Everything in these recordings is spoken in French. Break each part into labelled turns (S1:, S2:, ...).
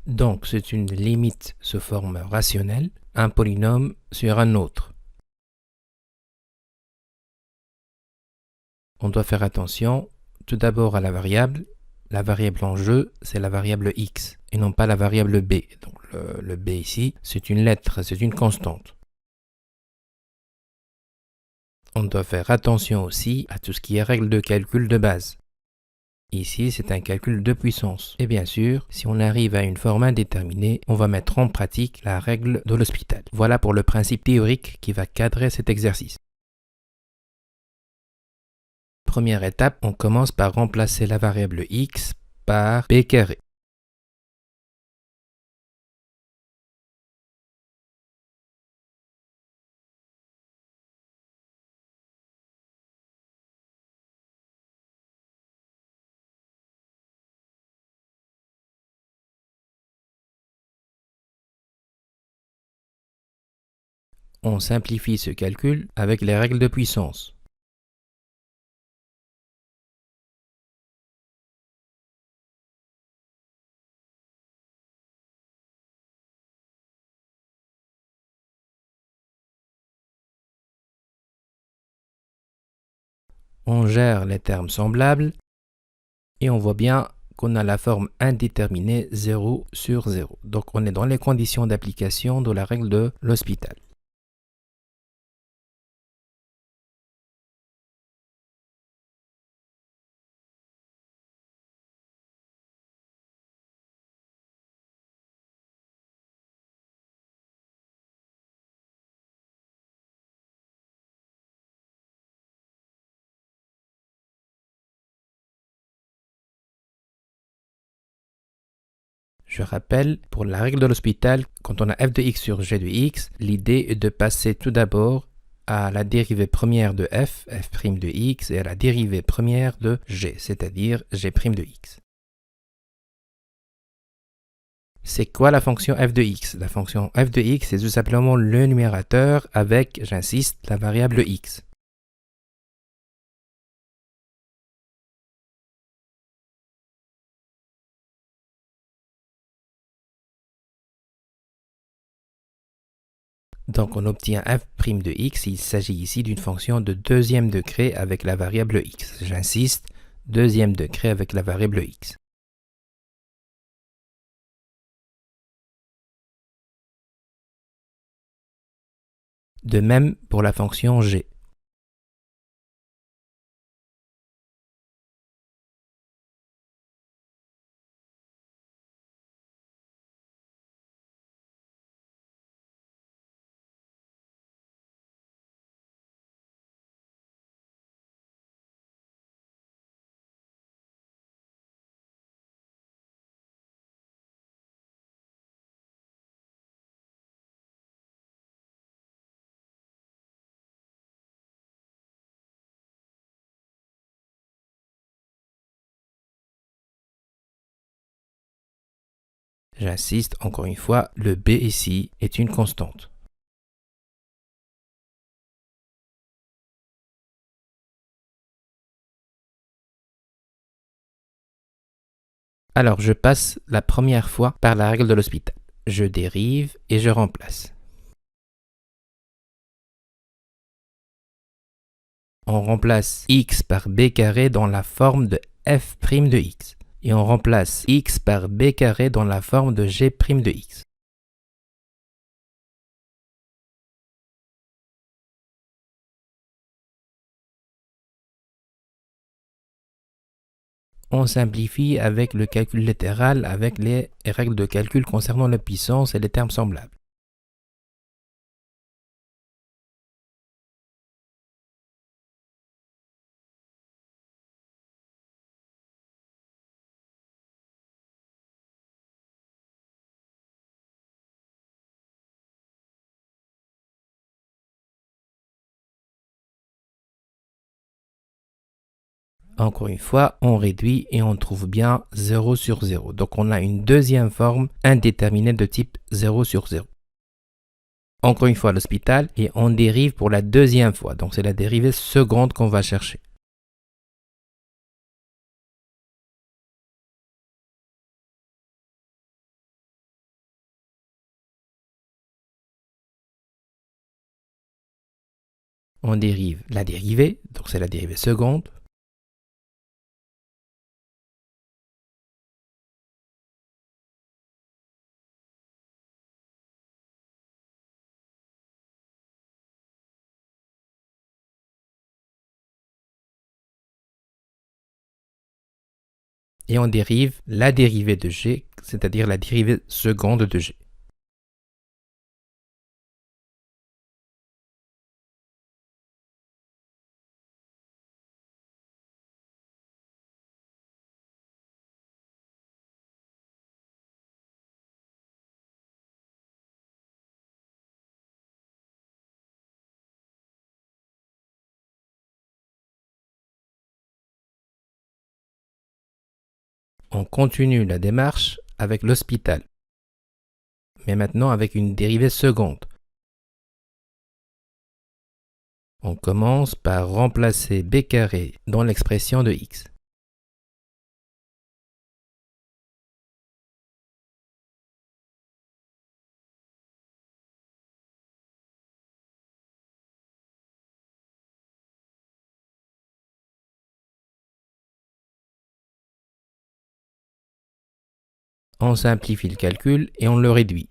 S1: Donc, c'est une limite sous forme rationnelle, un polynôme sur un autre. On doit faire attention tout d'abord à la variable. La variable en jeu, c'est la variable x et non pas la variable b. Donc, le b ici, c'est une lettre, c'est une constante. On doit faire attention aussi à tout ce qui est règle de calcul de base. Ici, c'est un calcul de puissance. Et bien sûr, si on arrive à une forme indéterminée, on va mettre en pratique la règle de L'Hospital. Voilà pour le principe théorique qui va cadrer cet exercice. Première étape, on commence par remplacer la variable x par b carré. On simplifie ce calcul avec les règles de puissance. On gère les termes semblables et on voit bien qu'on a la forme indéterminée 0 sur 0. Donc on est dans les conditions d'application de la règle de L'Hospital. Je rappelle, pour la règle de L'Hospital, quand on a f de x sur g de x, l'idée est de passer tout d'abord à la dérivée première de f de x, et à la dérivée première de g, c'est-à-dire g' de x. C'est quoi la fonction f de x? La fonction f de x, c'est tout simplement le numérateur avec, j'insiste, la variable x. Donc on obtient f' de x, il s'agit ici d'une fonction de deuxième degré avec la variable x. J'insiste, deuxième degré avec la variable x. De même pour la fonction g. J'insiste encore une fois, le b ici est une constante. Alors je passe la première fois par la règle de L'Hospital. Je dérive et je remplace. On remplace x par b carré dans la forme de f' de x. Et on remplace x par b carré dans la forme de g' de x. On simplifie avec le calcul littéral avec les règles de calcul concernant la puissance et les termes semblables. Encore une fois, on réduit et on trouve bien 0 sur 0. Donc on a une deuxième forme indéterminée de type 0 sur 0. Encore une fois L'Hospital et on dérive pour la deuxième fois. Donc c'est la dérivée seconde qu'on va chercher. on dérive la dérivée, donc c'est la dérivée seconde. Et on dérive la dérivée de g, c'est-à-dire la dérivée seconde de g. On continue la démarche avec l'hospital, mais maintenant avec une dérivée seconde. On commence par remplacer b carré dans l'expression de x. On simplifie le calcul et on le réduit.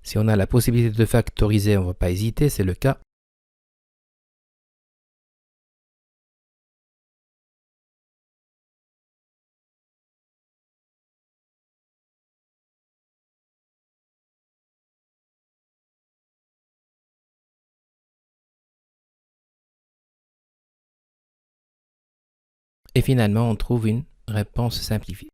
S1: Si on a la possibilité de factoriser, on ne va pas hésiter, c'est le cas. Et finalement, on trouve une réponse simplifiée.